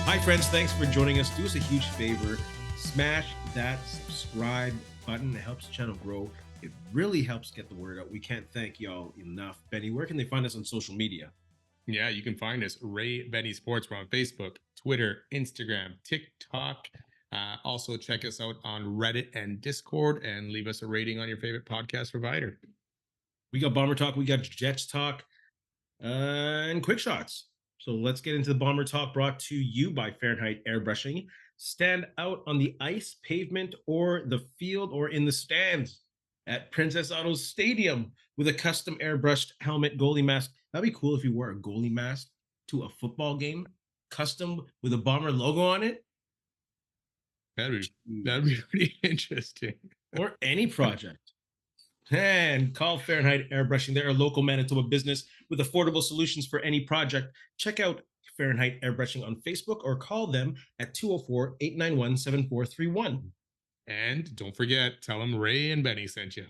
Hi, friends. Thanks for joining us. Do us a huge favor. Smash that subscribe button. It helps the channel grow. It really helps get the word out. We can't thank y'all enough. Benny, where can they find us on social media? Yeah, you can find us Ray Benny Sports. We're on Facebook, Twitter, Instagram, TikTok. Also, check us out on Reddit and Discord, and leave us a rating on your favorite podcast provider. We got Bomber Talk. We got Jets Talk and Quick Shots. So let's get into the Bomber Talk, brought to you by Fahrenheit Airbrushing. Stand out on the ice, pavement, or the field, or in the stands at Princess Autos Stadium with a custom airbrushed helmet, goalie mask. That'd be cool if you wore a goalie mask to a football game, custom with a Bomber logo on it. That'd be pretty interesting. Or any project. And call Fahrenheit Airbrushing. They're a local Manitoba business with affordable solutions for any project. Check out Fahrenheit Airbrushing on Facebook or call them at 204-891-7431. And don't forget, tell them Ray and Benny sent you.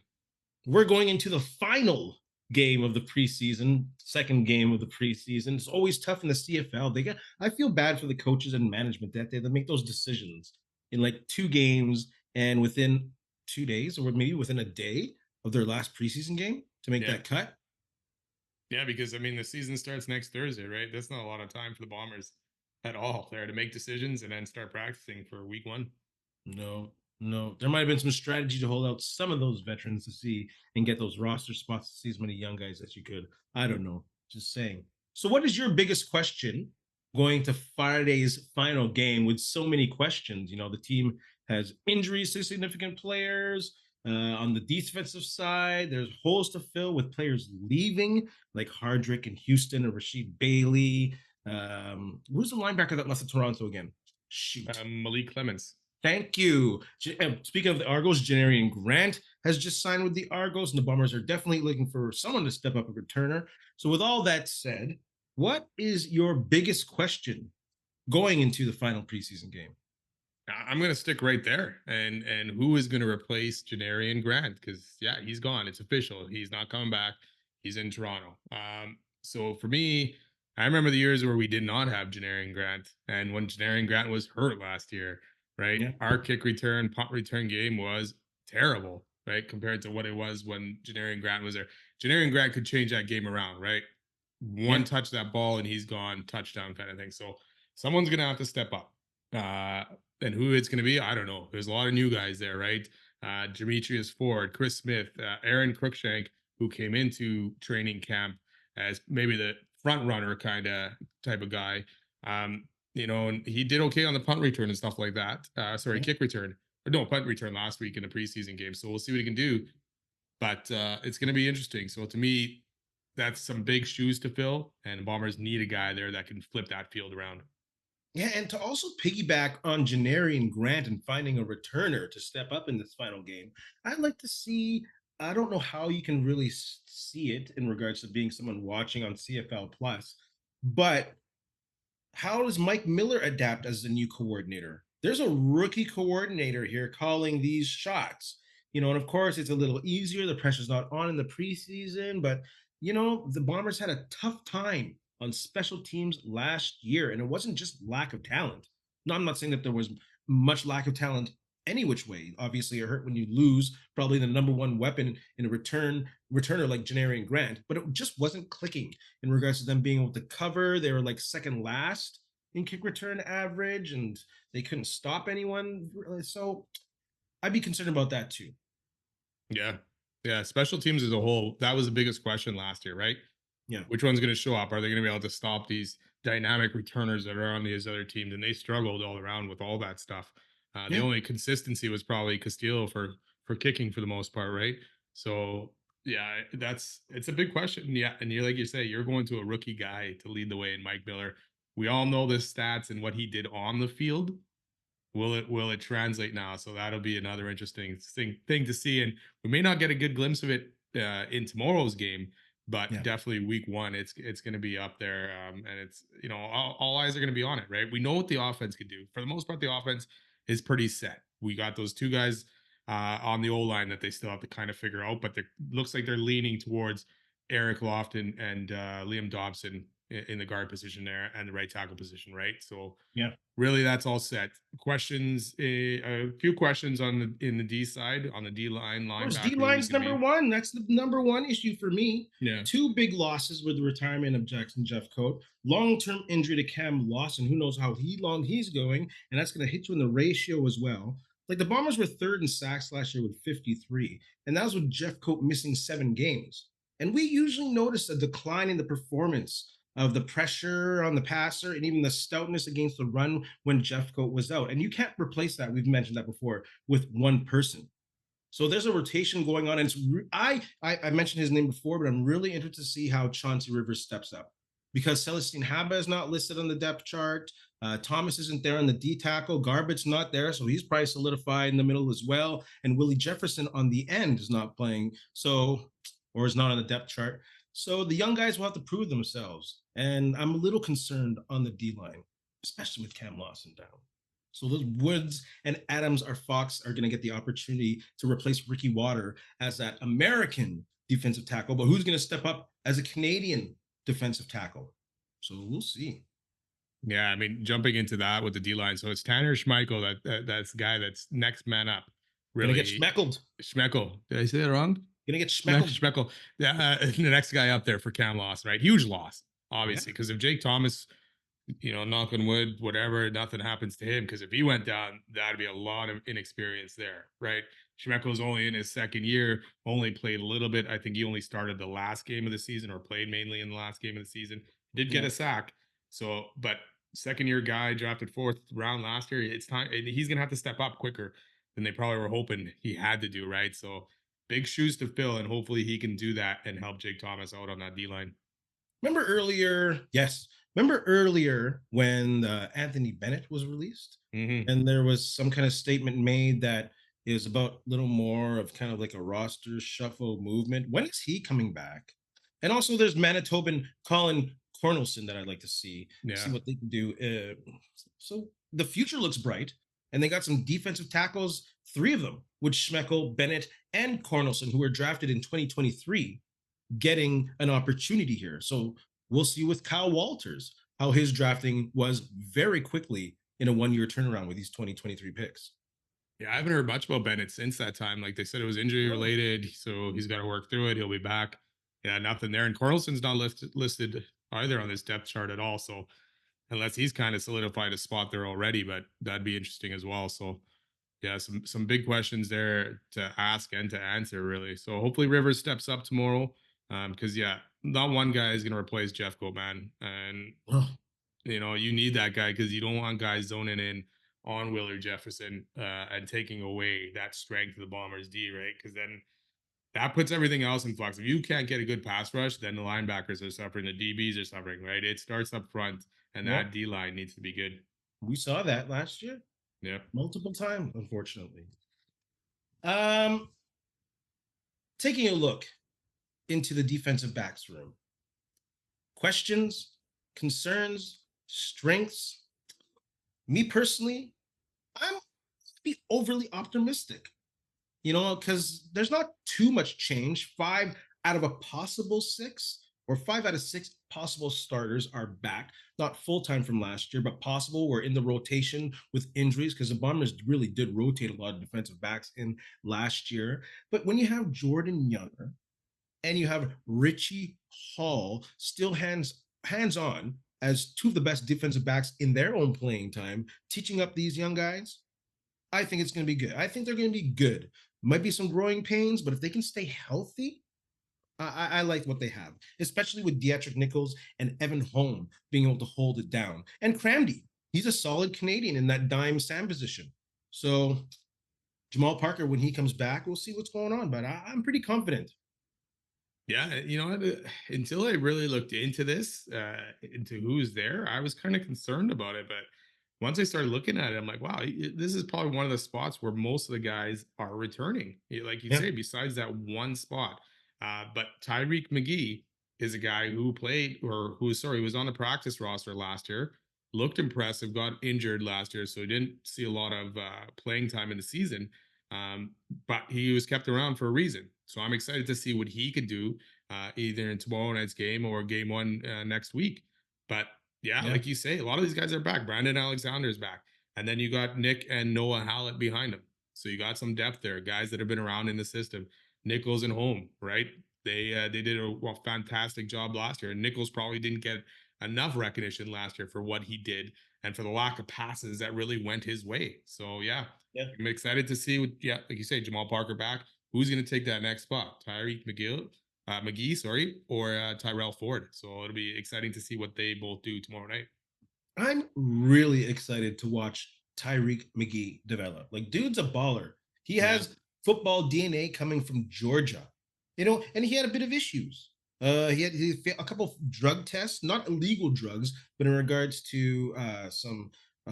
We're going into the final game of the preseason, second game of the preseason. It's always tough in the CFL. I feel bad for the coaches and management that they make those decisions in like 2 games and within 2 days or maybe within a day of their last preseason game to make that cut. Yeah, because I mean, the season starts next Thursday, right? That's not a lot of time for the Bombers at all there to make decisions and then start practicing for week 1. No. There might have been some strategy to hold out some of those veterans to see and get those roster spots to see as many young guys as you could. I don't know. Just saying. So, what is your biggest question going to Friday's final game with so many questions? You know, the team has injuries to significant players. On the defensive side, there's holes to fill with players leaving, like Hardrick and Houston or Rasheed Bailey. Who's the linebacker that left to Toronto again? Shoot. Malik Clemens. Thank you. Speaking of the Argos, Janarian Grant has just signed with the Argos, and the Bombers are definitely looking for someone to step up a returner. So with all that said, what is your biggest question going into the final preseason game? I'm going to stick right there. And who is going to replace Janarian Grant? Because, yeah, he's gone. It's official. He's not coming back. He's in Toronto. So for me, I remember the years where we did not have Janarian Grant. And when Janarian Grant was hurt last year, right, our kick return, punt return game was terrible, right, compared to what it was when Janarian Grant was there. Janarian Grant could change that game around, right? One touch that ball and he's gone, touchdown kind of thing. So someone's going to have to step up. And who it's going to be, I don't know. There's a lot of new guys there, right? Demetrius Ford, Chris Smith, Aaron Cruikshank, who came into training camp as maybe the front runner kind of type of guy. You know, and he did okay on the punt return and stuff like that. Kick return. Or no, punt return last week in the preseason game. So we'll see what he can do. But it's going to be interesting. So to me, that's some big shoes to fill. And the Bombers need a guy there that can flip that field around. Yeah, and to also piggyback on Janarian Grant and finding a returner to step up in this final game, I'd like to see. I don't know how you can really see it in regards to being someone watching on CFL Plus, but how does Mike Miller adapt as the new coordinator? There's a rookie coordinator here calling these shots, you know, and of course it's a little easier. The pressure's not on in the preseason, but you know, the Bombers had a tough time on special teams last year, and it wasn't just lack of talent. No, I'm not saying that there was much lack of talent any which way. Obviously, it hurt when you lose probably the number one weapon in a returner like Janarian Grant, but it just wasn't clicking in regards to them being able to cover. They were like second last in kick return average, and they couldn't stop anyone. So I'd be concerned about that too. Yeah. Yeah. Special teams as a whole, that was the biggest question last year, right? Yeah. Which one's going to show up? Are they going to be able to stop these dynamic returners that are on these other teams? And they struggled all around with all that stuff. The only consistency was probably Castillo for kicking for the most part, right? So yeah, it's a big question. Yeah, and you're like you say, you're going to a rookie guy to lead the way in Mike Miller. We all know the stats and what he did on the field. Will it translate now? So that'll be another interesting thing to see. And we may not get a good glimpse of it in tomorrow's game, but definitely week 1, it's going to be up there. And it's, you know, all eyes are going to be on it, right? We know what the offense can do. For the most part, the offense is pretty set. We got those 2 guys on the O-line that they still have to kind of figure out, but it looks like they're leaning towards Eric Lofton and Liam Dobson in the guard position there and the right tackle position, right? So Yeah. really, that's all set. Questions, a few questions on the D side, on the D line, Of course, D linebacker, who's line's going to number be? one. That's the number one issue for me. Yeah. Two big losses with the retirement of Jackson Jeffcoat. Long-term injury to Cam Lawson. Who knows how long he's going, and that's going to hit you in the ratio as well. Like the Bombers were third in sacks last year with 53, and that was with Jeffcoat missing 7 games. And we usually notice a decline in the performance of the pressure on the passer and even the stoutness against the run when Jeffcoat was out. And you can't replace that. We've mentioned that before with one person. So there's a rotation going on, and I mentioned his name before, but I'm really interested to see how Chauncey Rivers steps up because Celestine Haba is not listed on the depth chart. Thomas isn't there on the D tackle. Garbutt's not there, so he's probably solidified in the middle as well. And Willie Jefferson on the end is not playing, so or is not on the depth chart. So the young guys will have to prove themselves, and I'm a little concerned on the D line, especially with Cam Lawson down. So those Woods and Adams or Fox are going to get the opportunity to replace Ricky Water as that American defensive tackle, but who's going to step up as a Canadian defensive tackle? So we'll see. Yeah, I mean, jumping into that with the D line. So it's Tanner Schmeichel that's the guy that's next man up. Gonna get Really, schmeckled. Schmeichel. Did I say that wrong? Gonna get schmeckled. Schmeichel. Yeah, the next guy up there for Cam Lawson, right? Huge loss, Yeah. obviously, because if Jake Thomas, knock on wood, whatever, nothing happens to him. Because if he went down, that'd be a lot of inexperience there, right? Schmeichel's only in his second year, only played a little bit. I think he only started the last game of the season or played mainly in the last game of the season. Did get Yeah. a sack. So, but second year guy drafted fourth round last year. It's time. He's going to have to step up quicker than they probably were hoping he had to do, right? So, big shoes to fill, and hopefully he can do that and help Jake Thomas out on that D line. Remember earlier? Yes. Remember earlier when Anthony Bennett was released, Mm-hmm. and there was some kind of statement made that is about a little more of kind of like a roster shuffle movement. When is he coming back? And also, there's Manitoban Colin Cornelson that I'd like to see Yeah. what they can do. So the future looks bright, and they got some defensive tackles, three of them, with Schmeckel, Bennett, and Cornelson, who were drafted in 2023, getting an opportunity here. So we'll see with Kyle Walters how his drafting was very quickly in a 1 year turnaround with these 2023 picks. Yeah, I haven't heard much about Bennett since that time. Like they said, it was injury Oh, related, so he's got to work through it. He'll be back. Yeah, nothing there. And Carlson's not listed either on this depth chart at all. So unless he's kind of solidified a spot there already, but that'd be interesting as well. So yeah, some big questions there to ask and to answer really. So hopefully Rivers steps up tomorrow. Because yeah, not one guy is gonna replace Jeff Goat, man. And oh, you need that guy because you don't want guys zoning in on Willard Jefferson and taking away that strength of the Bombers D, right? Because then that puts everything else in flux. If you can't get a good pass rush, then the linebackers are suffering, the DBs are suffering, right? It starts up front, and yeah. that D line needs to be good. We saw that last year Yep. multiple times, unfortunately. Um, Taking a look into the defensive backs room. Questions, concerns, strengths. Me personally, I'm be overly optimistic. Because there's not too much change. 5 out of a possible 6, or 5 out of 6 possible starters are back, not full time from last year, but possible. We're in the rotation with injuries because the Bombers really did rotate a lot of defensive backs in last year. But when you have Jordan Younger and you have Richie Hall still hands on as two of the best defensive backs in their own playing time, teaching up these young guys, I think it's going to be good. I think they're going to be good. Might be some growing pains, but if they can stay healthy, I like what they have, especially with Dietrich Nichols and Evan Holm being able to hold it down. And Cramdy, he's a solid Canadian in that dime Sam position. So Jamal Parker, when he comes back, we'll see what's going on. But I'm pretty confident. Yeah, until I really looked into this, into who's there, I was kind of concerned about it. But once I started looking at it, I'm like, wow, this is probably one of the spots where most of the guys are returning. Like you Yeah. say, besides that one spot. But Tyreek McGee is a guy who played, or was on the practice roster last year, looked impressive, got injured last year, so he didn't see a lot of playing time in the season. Um, but he was kept around for a reason. So I'm excited to see what he could do either in tomorrow night's game or game one next week. But yeah, Yeah. like you say, a lot of these guys are back. Brandon Alexander's back. And then you got Nick and Noah Hallett behind him. So you got some depth there, guys that have been around in the system. Nichols and Home, right? They did a fantastic job last year. And Nichols probably didn't get enough recognition last year for what he did and for the lack of passes that really went his way. So yeah, Yeah. I'm excited to see what, yeah, like you say, Jamal Parker back. Who's going to take that next spot? Tyreek McGee, sorry, or Tyrell Ford. So it'll be exciting to see what they both do tomorrow night. I'm really excited to watch Tyreek McGee develop. Like, dude's a baller. He Yeah. has football DNA coming from Georgia, you know, and he had a bit of issues. He had a couple of drug tests, not illegal drugs, but in regards to some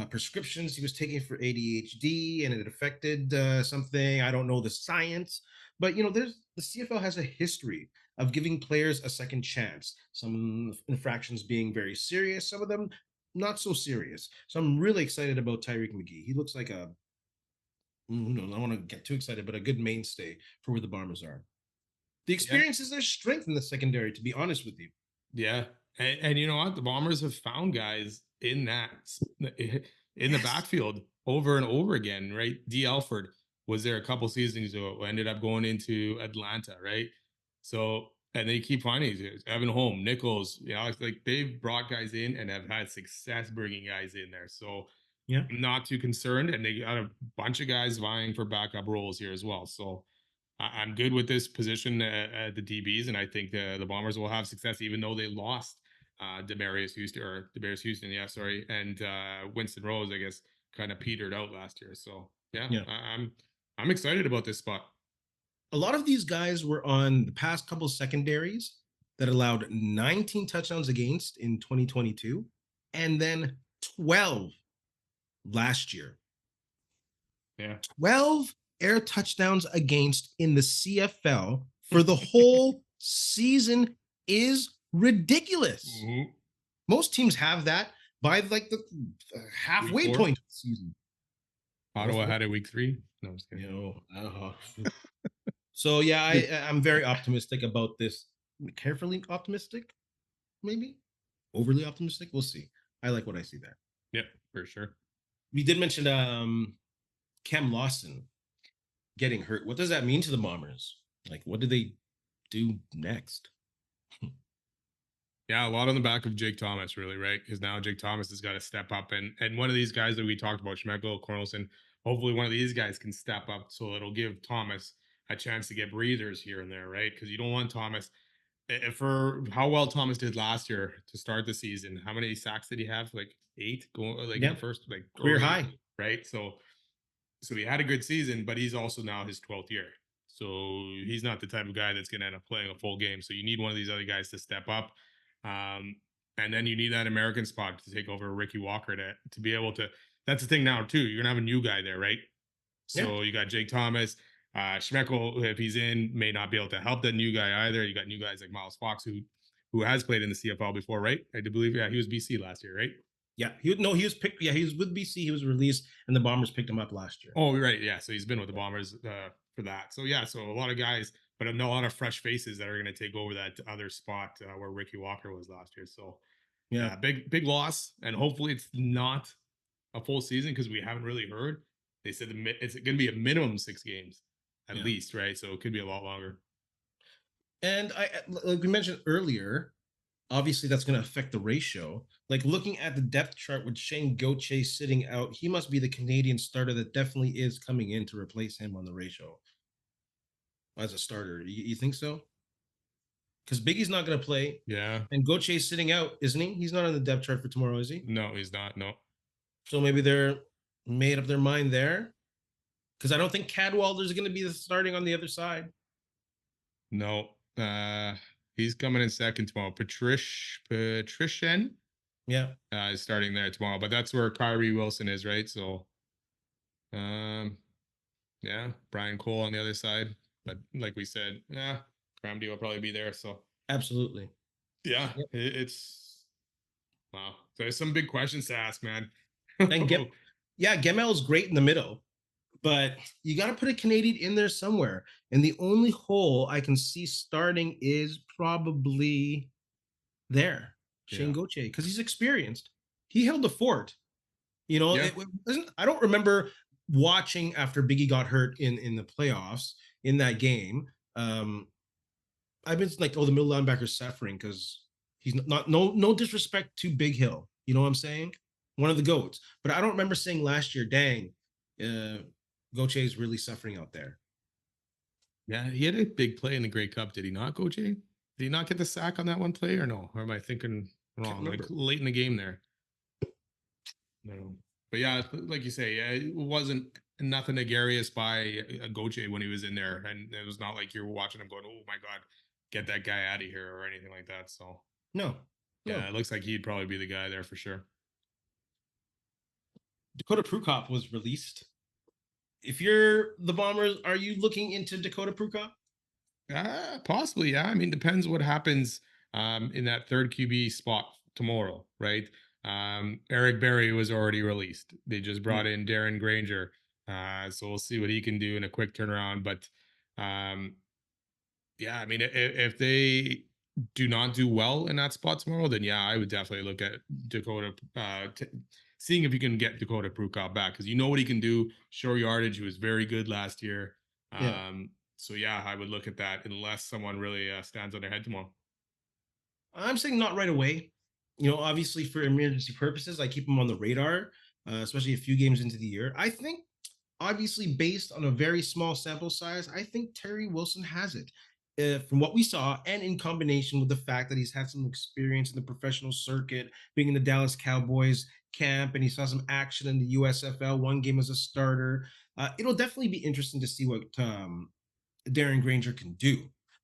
prescriptions he was taking for ADHD, and it affected something. I don't know the science, but you know, there's the CFL has a history of giving players a second chance. Some infractions being very serious, some of them not so serious. So I'm really excited about Tyreek McGee. He looks like a, no, I don't want to get too excited, but a good mainstay for where the Bombers are. The Yeah. experience is their strength in the secondary, to be honest with you. Yeah. And you know what? The Bombers have found guys in that in the Yes. backfield over and over again, right? D. Alford was there a couple seasons ago, ended up going into Atlanta, right? So and they keep finding these guys. Evan Holm, Nichols, you know, it's like they've brought guys in and have had success bringing guys in there. So Yeah. I'm not too concerned. And they got a bunch of guys vying for backup roles here as well. So I'm good with this position at the DBs, and I think the Bombers will have success, even though they lost Demarius Houston, yeah, sorry, and Winston Rose, I guess, kind of petered out last year. So yeah, Yeah. I'm excited about this spot. A lot of these guys were on the past couple secondaries that allowed 19 touchdowns against in 2022 and then 12 last year. Yeah. 12 air touchdowns against in the CFL for the whole season is ridiculous. Mhm. Most teams have that by like the Week halfway 4, point of the season. Ottawa had it week 3. No, I'm just kidding. You know, so yeah, I'm very optimistic about this. Carefully optimistic, maybe overly optimistic. We'll see. I like what I see there. Yep, for sure. We did mention Cam Lawson getting hurt. What does that mean to the Bombers? Like, what do they do next? Yeah, a lot on the back of Jake Thomas, really, right? Because now Jake Thomas has got to step up, and one of these guys that we talked about, Schmeckel, Cornelson, hopefully one of these guys can step up, so it'll give Thomas a chance to get breathers here and there, right? Because you don't want Thomas for how well Thomas did last year to start the season. How many sacks did he have? Like 8, going like in Yeah, the first, like career early, high. right? So he had a good season, but he's also now his 12th year. So he's not the type of guy that's going to end up playing a full game. So you need one of these other guys to step up. Um, and then you need that American spot to take over Ricky Walker to be able to. That's the thing now too. You're gonna have a new guy there, right? Yeah, So you got Jake Thomas, Schmeckel, if he's in, may not be able to help that new guy either. You got new guys like Miles Fox, who has played in the CFL before, right? I do believe, yeah, he was BC last year, right? yeah. He was picked. Yeah, he was with BC. He was released, and the Bombers picked him up last year. Oh, right, yeah. So he's been with the Bombers for that. So yeah, so a lot of guys, but a lot of fresh faces that are going to take over that other spot where Ricky Walker was last year. So Yeah, yeah, big loss, and hopefully it's not a full season because we haven't really heard. They said it's going to be a minimum 6 games at yeah. least, right? So it could be a lot longer. And like we mentioned earlier, obviously that's going to affect the ratio. Like looking at the depth chart with Shane Gauthier sitting out, he must be the Canadian starter that definitely is coming in to replace him on the ratio as a starter. You think so? Because Biggie's not going to play, Yeah, and Gauthier's sitting out, isn't he? He's not on the depth chart for tomorrow, is he? no, he's not. No, So maybe they're made up their mind there. Because I don't think Cadwalder's going to be starting on the other side. no. He's coming in second tomorrow. Patrician Yeah, is starting there tomorrow, but that's where Kyrie Wilson is, right? So, um, yeah, Brian Cole on the other side. But like we said, yeah, Cramdy will probably be there. So absolutely. yeah, Yep. it's wow. So there's some big questions to ask, man. And Gemel's great in the middle, but you got to put a Canadian in there somewhere. And the only hole I can see starting is probably there. Shane Yeah. Gauthier, because he's experienced. He held the fort. You know, Yeah. it wasn't. I don't remember watching after Biggie got hurt in the playoffs in that game. Um, I've been like, oh, the middle linebacker's suffering because he's not no disrespect to Big Hill. You know what I'm saying? One of the goats. But I don't remember saying last year, dang, uh Gauthier is really suffering out there. Yeah. He had a big play in the Grey Cup, did he not, Go Jay? Did he not get the sack on that one play or no? Or am I thinking Can't wrong? Like remember. late in the game there. No. But yeah, like you say, yeah, it wasn't nothing nefarious by Goche when he was in there. And it was not like you were watching him going, oh my God, get that guy out of here or anything like that. So No, yeah, no. it looks like he'd probably be the guy there for sure. Dakota Prukop was released. If you're the Bombers, are you looking into Dakota Prukop? Possibly, yeah. I mean, depends what happens in that third QB spot tomorrow, right? Eric Berry was already released. They just Mm, brought in Darren Granger. So we'll see what he can do in a quick turnaround. But um, yeah, I mean, if they do not do well in that spot tomorrow, then yeah, I would definitely look at Dakota, seeing if you can get Dakota Prukop back because you know what he can do. Short yardage, he was very good last year. yeah. So yeah, I would look at that unless someone really stands on their head tomorrow. I'm saying not right away. You know, obviously for emergency purposes, I keep him on the radar, especially a few games into the year. I think, obviously, based on a very small sample size, I think Terry Wilson has it. From what we saw, and in combination with the fact that he's had some experience in the professional circuit, being in the Dallas Cowboys camp, and he saw some action in the USFL, one game as a starter, it'll definitely be interesting to see what Darren Granger can do.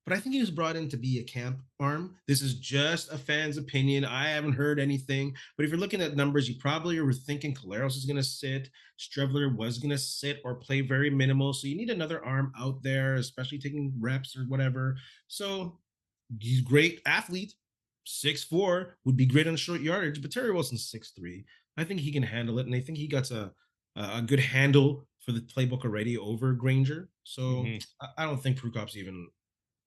But I think he was brought in to be a camp arm. This is just a fan's opinion. I haven't heard anything. But if you're looking at numbers, you probably were thinking Caleros is going to sit, Strevler was going to sit or play very minimal. So you need another arm out there, especially taking reps or whatever. So he's a great athlete. 6'4" would be great on short yardage, but Terry Wilson's 6'3". I think he can handle it, and I think he got a good handle for the playbook already over Granger. So Hmm. I don't think Prukop's even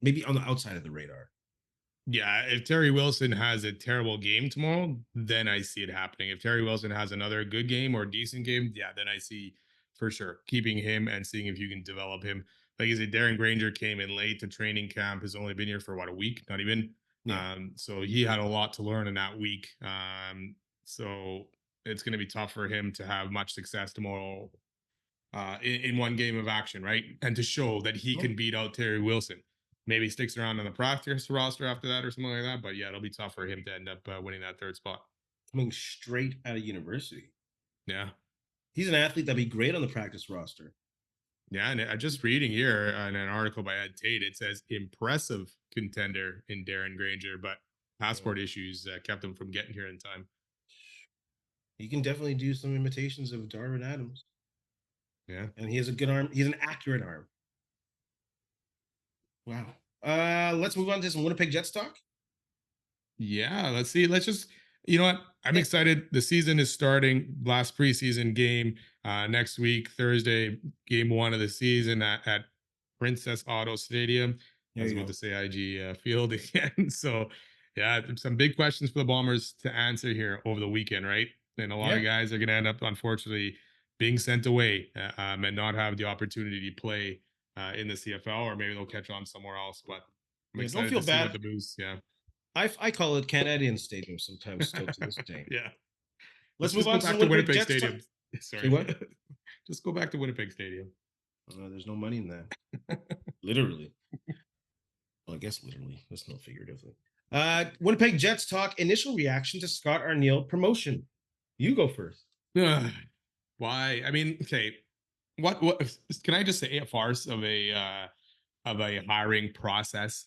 maybe on the outside of the radar. Yeah, if Terry Wilson has a terrible game tomorrow, then I see it happening. If Terry Wilson has another good game or decent game, yeah, then I see for sure keeping him and seeing if you can develop him. Like you said, Darren Granger came in late to training camp, has only been here for what, a week, not even. Yeah. So he had a lot to learn in that week. So it's going to be tough for him to have much success tomorrow in one game of action, right? And to show that he Yeah. can beat out Terry Wilson. Maybe sticks around on the practice roster after that or something like that. But yeah, it'll be tough for him to end up winning that third spot. Coming straight out of university. Yeah. He's an athlete that'd be great on the practice roster. Yeah. And I just reading here in an article by Ed Tate, it says impressive contender in Darren Granger, but Yeah. passport issues kept him from getting here in time. He can definitely do some imitations of Darwin Adams. Yeah. And he has a good arm. He's an accurate arm. Wow. Let's move on to some Winnipeg Jets talk. Yeah, let's see. Let's just, you know what? I'm Yeah. excited. The season is starting. Last preseason game next week, Thursday, game one of the season at Princess Auto Stadium. I There was you about to go. say IG Field again. So, yeah, some big questions for the Bombers to answer here over the weekend, right? And a lot Yeah. of guys are going to end up, unfortunately, being sent away and not have the opportunity to play in the CFL, or maybe they'll catch on somewhere else. But I'm Yeah. Don't excited feel to see what bad. the moves. Yeah. I call it Canadian Stadium sometimes still to this day. Yeah. Let's Let's move just on go to some back to Winnipeg Winnipeg Jets talk. Stadium. Say Sorry. what? Just go back to Winnipeg Stadium. There's no money in that. Literally. Well, I guess literally. That's not figuratively. Winnipeg Jets talk. Initial reaction to Scott Arniel promotion. You go first. Why? I mean, okay. What can I just say, a farce of a hiring process?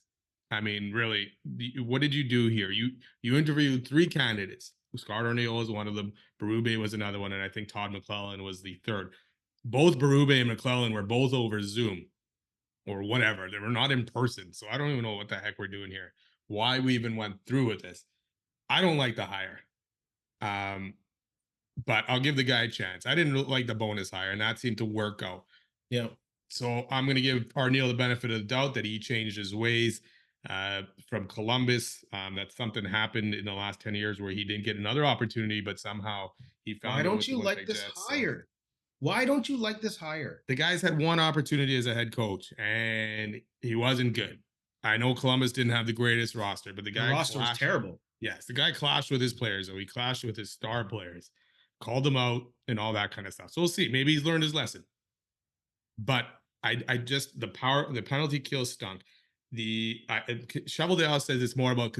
I mean, really, what did you do here? You interviewed three candidates. Scott Arniel was one of them. Berube was another one, and I think Todd McClellan was the third. Both Berube and McClellan were both over Zoom or whatever. They were not in person. So I don't even know what the heck we're doing here. Why we even went through with this. I don't like the hire. Um, but I'll give the guy a chance. I didn't like the bonus hire, and that seemed to work out. Yeah. So I'm going to give Arneal the benefit of the doubt that he changed his ways. from Columbus. That something happened in the last 10 years where he didn't get another opportunity, but somehow he Why found it don't with the you like Winnipeg this Jets. So hire? Why don't you like this hire? the guy's had one opportunity as a head coach and he wasn't good. I know Columbus didn't have the greatest roster, but the The guy roster was clashed. terrible. Yes, the guy clashed with his players, or he clashed with his star players, called them out, and all that kind of stuff. So we'll see. Maybe he's learned his lesson. But I just the penalty kill stunk. Shoveldale says it's more about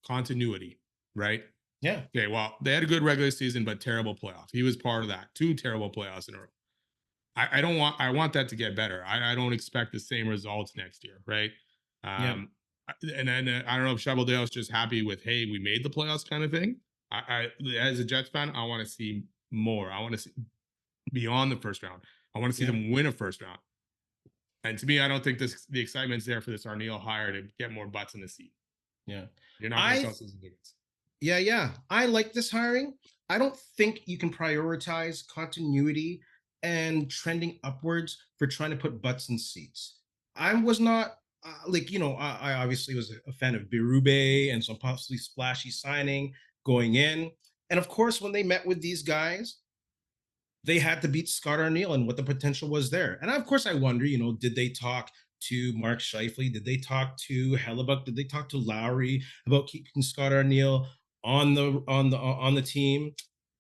continuity, right? Yeah, Okay, well, they had a good regular season, but terrible playoff. He was part of that. Two terrible playoffs in a row. I don't want I want that to get better. I don't expect the same results next year, right? yeah, And then I don't know if Shoveldale's just happy with, hey, we made the playoffs kind of thing. As a Jets fan, I want to see more. I want to see beyond the first round. I want to see yeah, them win a first round. And to me, I don't think the excitement's there for this Arniel hire to get more butts in the seat. yeah. You're not going to I sell season tickets. Yeah, yeah. I like this hiring. I don't think you can prioritize continuity and trending upwards for trying to put butts in seats. I was not I obviously was a fan of Birube and some possibly splashy signing going in. And of course, when they met with these guys, they had to beat Scott Arniel and what the potential was there. And of course, I wonder, did they talk to Mark Scheifele? Did they talk to Hellebuck? Did they talk to Lowry about keeping Scott Arniel on the team?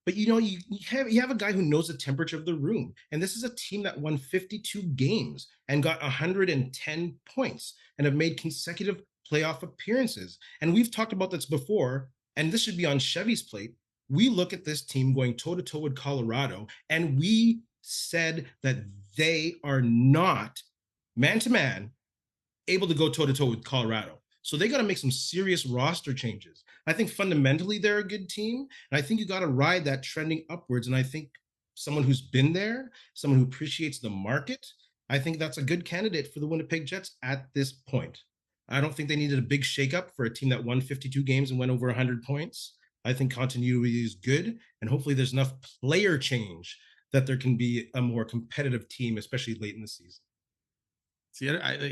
But you have a guy who knows the temperature of the room, and this is a team that won 52 games and got 110 points and have made consecutive playoff appearances. And we've talked about this before, and this should be on Chevy's plate. We look at this team going toe to toe with Colorado, and we said that they are not man to man able to go toe to toe with Colorado. So they got to make some serious roster changes. I think fundamentally they're a good team, and I think you got to ride that trending upwards. And I think someone who's been there, someone who appreciates the market, I think that's a good candidate for the Winnipeg Jets at this point. I don't think they needed a big shakeup for a team that won 52 games and went over 100 points. I think continuity is good, and hopefully there's enough player change that there can be a more competitive team, especially late in the season. See,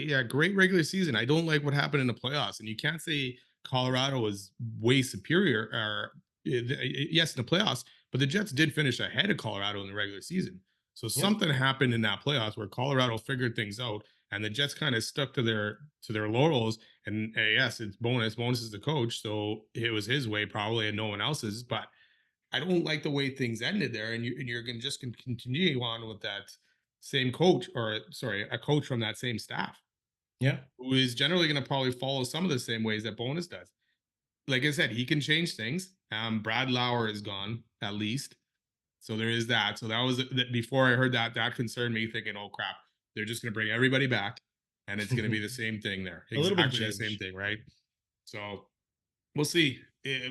yeah, great regular season. I don't like what happened in the playoffs, and you can't say Colorado was way superior. Or yes, in the playoffs, but the Jets did finish ahead of Colorado in the regular season. So Yep. something happened in that playoffs where Colorado figured things out, and the Jets kind of stuck to their laurels. And yes, it's bonus. Bonus is the coach, so it was his way probably, and no one else's. But I don't like the way things ended there, and you're going to just continue on with that same coach, or sorry, a coach from that same staff Yeah. who is generally going to probably follow some of the same ways that Bonus does. Like I said, he can change things. Brad Lauer is gone at least, so there is that. So that was before I heard that. That concerned me, thinking, "Oh crap, they're just going to bring everybody back, and it's going to be the same thing there, A little bit of exactly the same change. thing, right?" So we'll see.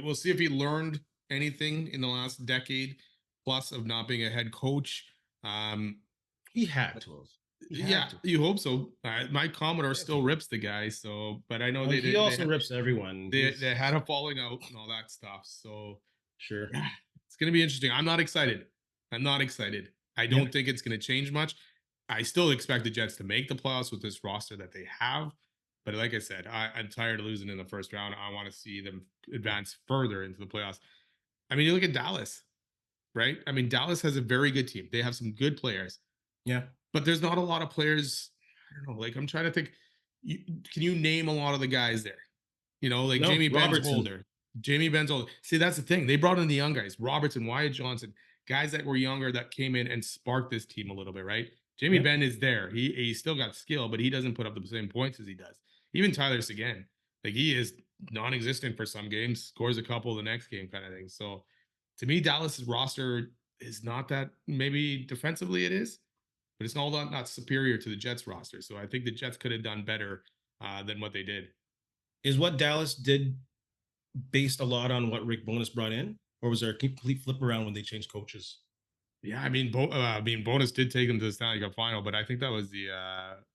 We'll see if he learned anything in the last decade plus of not being a head coach. Um, He had to have. He had yeah, to. you hope so. My Commodore He had to. still rips the guy, so but I know Well, they he did. also rips everyone. They He's had a falling out and all that stuff. So sure. yeah, it's gonna be interesting. I'm not excited. I'm not excited. I Yeah. don't think it's gonna change much. I still expect the Jets to make the playoffs with this roster that they have. But like I said, I'm tired of losing in the first round. I want to see them advance further into the playoffs. I mean, you look at Dallas, right? I mean, Dallas has a very good team. They have some good players, Yeah. but there's not a lot of players. I don't know. Like I'm trying to think. You, can you name a lot of the guys there? Like No, Jamie Ben's Robertson. older. Jamie Ben's older. See, that's the thing. They brought in the young guys, Robertson, Wyatt Johnson, guys that were younger that came in and sparked this team a little bit, right? Jamie Yeah. Ben is there. He still got skill, but he doesn't put up the same points as he does. Even Tyler Seguin, like he is non-existent for some games, scores a couple the next game, kind of thing. So to me, Dallas's roster is not that. Maybe defensively it is, but it's not superior to the Jets roster. So I think the Jets could have done better than what they did. Is what Dallas did based a lot on what Rick Bonus brought in, or was there a complete flip around when they changed coaches? Yeah, I mean, Bonus did take him to the Stanley Cup final, but I think that was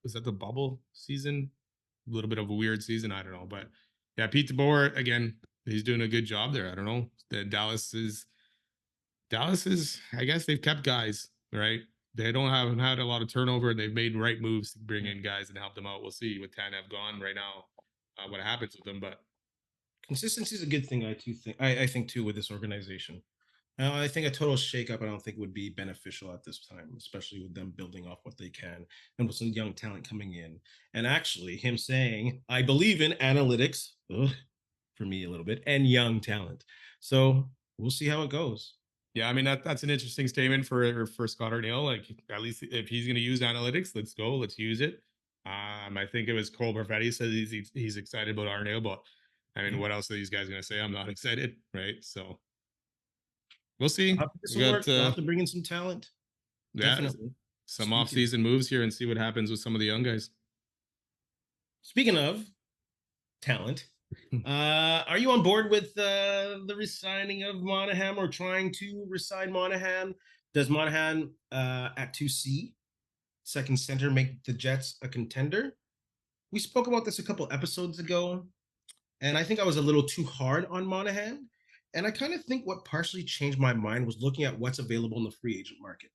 was that the bubble season? A little bit of a weird season, I don't know, but yeah, Pete DeBoer again, he's doing a good job there. I don't know. Dallas is. I guess they've kept guys, right? They don't haven't had a lot of turnover, and they've made right moves to bring Yeah. in guys and help them out. We'll see with Tanev gone right now. what happens with them. But Consistency is a good thing. I think too with this organization. I think a total shakeup, I don't think would be beneficial at this time, especially with them building off what they can and with some young talent coming in. And actually, him saying, I believe in analytics, ugh, for me a little bit, and young talent. So we'll see how it goes. yeah, I mean that's an interesting statement for Scott Arniel. Like at least if he's going to use analytics, let's go, let's use it. I think it was Cole Perfetti says he's excited about Arniel, but I mean, Yeah. what else are these guys going to say? I'm not excited, right? So we'll see. I'll have to get We some got work. I'll have to bring in some talent. yeah, Definitely. some Speaking off-season moves here and see what happens with some of the young guys. speaking of talent, are you on board with the resigning of Monahan or trying to resign Monahan? Does Monahan at 2C, second center, make the Jets a contender? We spoke about this a couple episodes ago, and I think I was a little too hard on Monahan. And I kind of think what partially changed my mind was looking at what's available in the free agent market.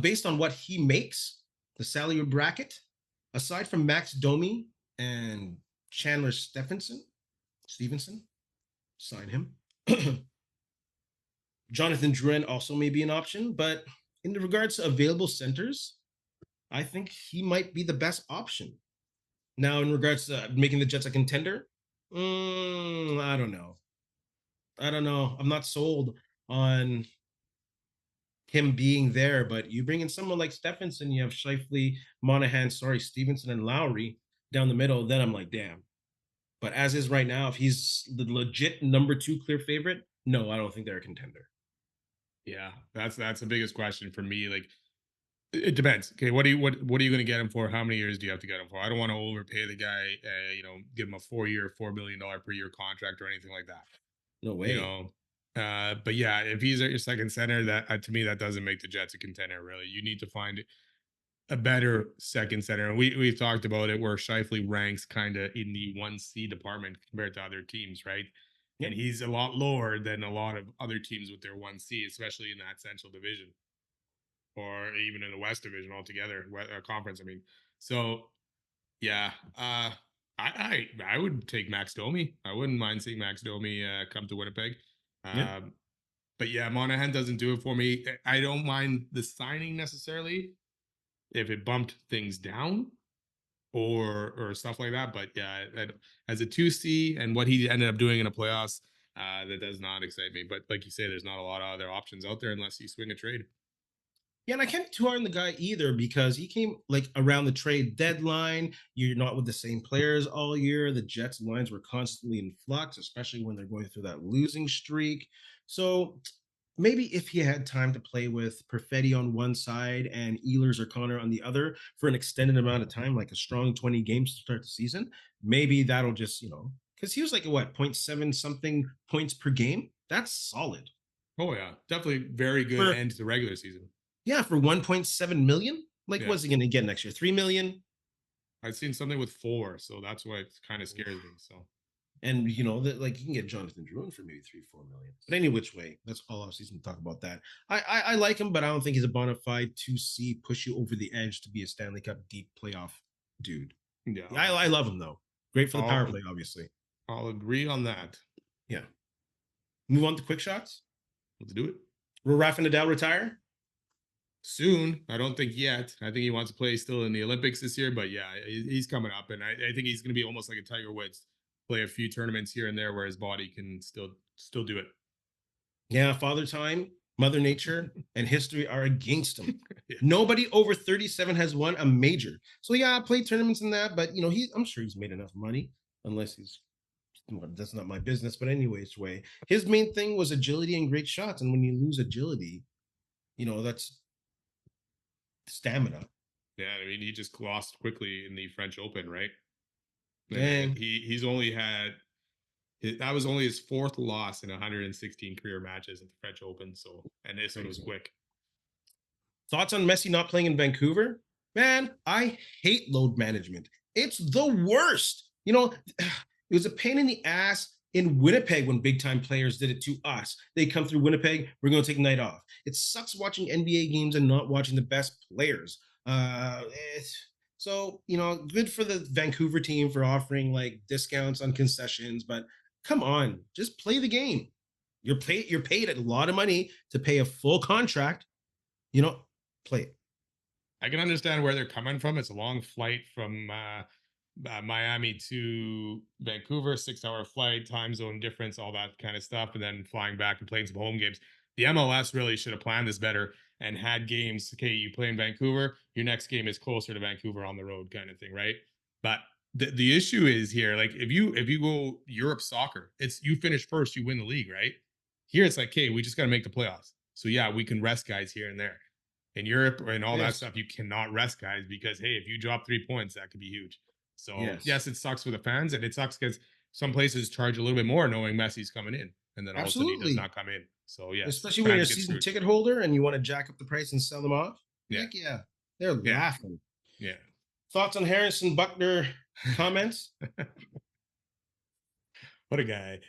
Based on what he makes, the salary bracket, aside from Max Domi and Chandler Stevenson, sign him. Jonathan Drouin also may be an option, but in regards to available centers, I think he might be the best option. Now, in regards to making the Jets a contender, I don't know. I don't know. I'm not sold on him being there, but you bring in someone like Stephenson, you have Shifley, Monahan, Stevenson, and Lowry down the middle, then I'm like, damn. But as is right now, if he's the legit number 2 clear favorite, no, I don't think they're a contender. Yeah, that's the biggest question for me. Like it depends. Okay, what are you going to get him for? How many years do you have to get him for? I don't want to overpay the guy. Give him a 4-year, $4 million per year contract or anything like that. No You way. know, but yeah, if he's at your second center, that to me that doesn't make the Jets a contender. Really, you need to find a better second center. And we've talked about it where Shifley ranks kind of in the 1C department compared to other teams, right? And Yep. he's a lot lower than a lot of other teams with their 1C, especially in that Central Division or even in the West Division altogether, conference. I mean, so yeah, I would take Max Domi. I wouldn't mind seeing Max Domi come to Winnipeg. Yep. Um, but yeah, Monahan doesn't do it for me. I don't mind the signing necessarily if it bumped things down or stuff like that. But yeah, as a 2C and what he ended up doing in the playoffs, that does not excite me. But like you say, there's not a lot of other options out there unless you swing a trade. Yeah, and I can't be too hard on the guy either because he came like around the trade deadline. You're not with the same players all year. The Jets lines were constantly in flux, especially when they're going through that losing streak. So maybe if he had time to play with Perfetti on one side and Ehlers or Connor on the other for an extended amount of time, like a strong 20 games to start the season, maybe that'll just, because he was like, what, 0.7 something points per game? That's solid. Oh yeah, definitely very good For end to the regular season. Yeah, for 1.7 million. Like, Yeah, what's he going to get next year? 3 million. I've seen something with 4, so that's why it kind of scares me. So And that like you can get Jonathan Drouin for maybe 3-4 million. But any which way, that's all off season to talk about that. I like him, but I don't think he's a bona fide 2C push you over the edge to be a Stanley Cup deep playoff dude. yeah, Yeah, I love him though. Great for the power I'll play, obviously. I'll agree on that. Yeah. Move on to quick shots. Let's do it. Will Rafa Nadal retire? Soon. I don't think yet. I think he wants to play still in the Olympics this year, but yeah, he's coming up, and I think he's going to be almost like a Tiger Woods, play a few tournaments here and there where his body can still do it. Yeah, Father Time, Mother Nature, and history are against him. Yeah. Nobody over 37 has won a major. So yeah, I played tournaments in that, but I'm sure he's made enough money, unless that's not my business. But anyways, his main thing was agility and great shots. And when you lose agility, that's stamina. Yeah, I mean, he just lost quickly in the French Open, right? And He's only had that was only his 4th loss in 116 career matches at the French Open. So, and this one was quick. Thoughts on Messi not playing in Vancouver? Man, I hate load management. It's the worst. It was a pain in the ass in Winnipeg when big time players did it to us. They come through Winnipeg, we're going to take a night off. It sucks watching NBA games and not watching the best players. Uh, So, good for the Vancouver team for offering like discounts on concessions, but come on, just play the game. You're paid a lot of money to pay a full contract. You know, play it. I can understand where they're coming from. It's a long flight from Miami to Vancouver, 6 hour flight, time zone difference, all that kind of stuff, and then flying back and playing some home games. The MLS really should have planned this better and had games. Okay, you play in Vancouver, your next game is closer to Vancouver on the road, kind of thing, right? But the issue is here, like if you go Europe soccer, it's you finish first, you win the league, right? Here it's like, okay, we just got to make the playoffs. So yeah, we can rest guys here and there. In Europe and all that Yes. stuff, you cannot rest guys because hey, if you drop 3 points, that could be huge. So Yes. yes, it sucks for the fans, and it sucks because some places charge a little bit more knowing Messi's coming in, and then all of a sudden he does Absolutely. not come in. So yes, Especially when you're a fans get season screwed. ticket holder and you want to jack up the price and sell them off. Yeah, Heck yeah. They're yeah, laughing. yeah. Thoughts on Harrison Buckner comments? What a guy.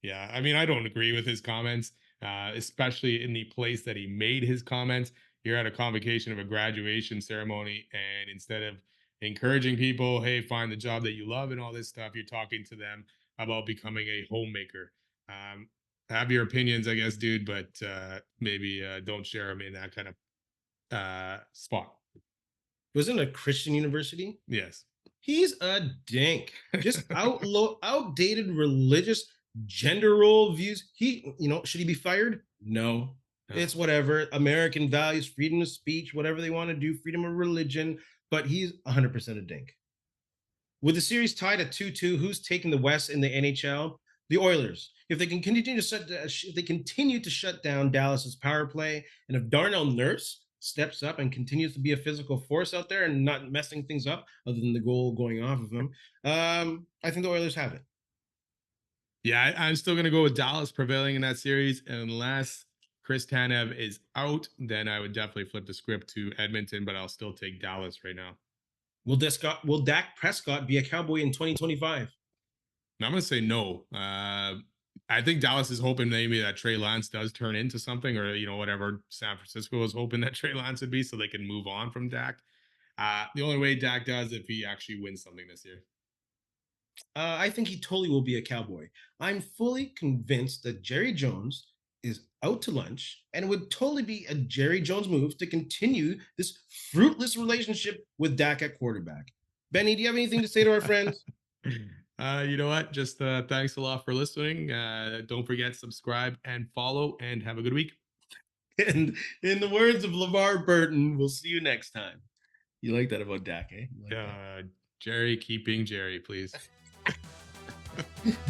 Yeah, I mean, I don't agree with his comments, especially in the place that he made his comments. You're at a convocation of a graduation ceremony, and instead of encouraging people, hey, find the job that you love and all this stuff, you're talking to them about becoming a homemaker. Um, have your opinions, I guess, dude, but maybe don't share them in that kind of spot. Wasn't a Christian university? Yes. He's a dink. Just outdated religious gender role views. Should he be fired? No. Oh. It's whatever. American values, freedom of speech, whatever they want to do, freedom of religion. But he's 100% a dink. With the series tied at 2-2, who's taking the West in the NHL? The Oilers. If they can continue to shut down Dallas's power play, and if Darnell Nurse steps up and continues to be a physical force out there and not messing things up, other than the goal going off of him, I think the Oilers have it. Yeah, I'm still going to go with Dallas prevailing in that series. Unless Chris Tanev is out, then I would definitely flip the script to Edmonton, but I'll still take Dallas right now. Will Dak Prescott be a Cowboy in 2025? And I'm going to say no. I think Dallas is hoping maybe that Trey Lance does turn into something, or whatever San Francisco is hoping that Trey Lance would be, so they can move on from Dak. The only way Dak does if he actually wins something this year. I think he totally will be a Cowboy. I'm fully convinced that Jerry Jones is out to lunch, and it would totally be a Jerry Jones move to continue this fruitless relationship with Dak at quarterback. Benny, do you have anything to say to our friends? You know what? Just thanks a lot for listening. Don't forget, subscribe and follow, and have a good week. And in the words of LeVar Burton, we'll see you next time. You like that about Dak, eh? Jerry, keep being Jerry, please.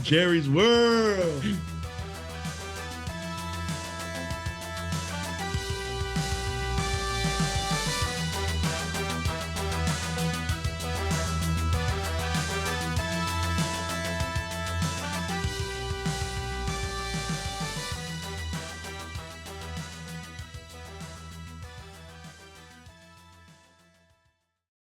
Jerry's World.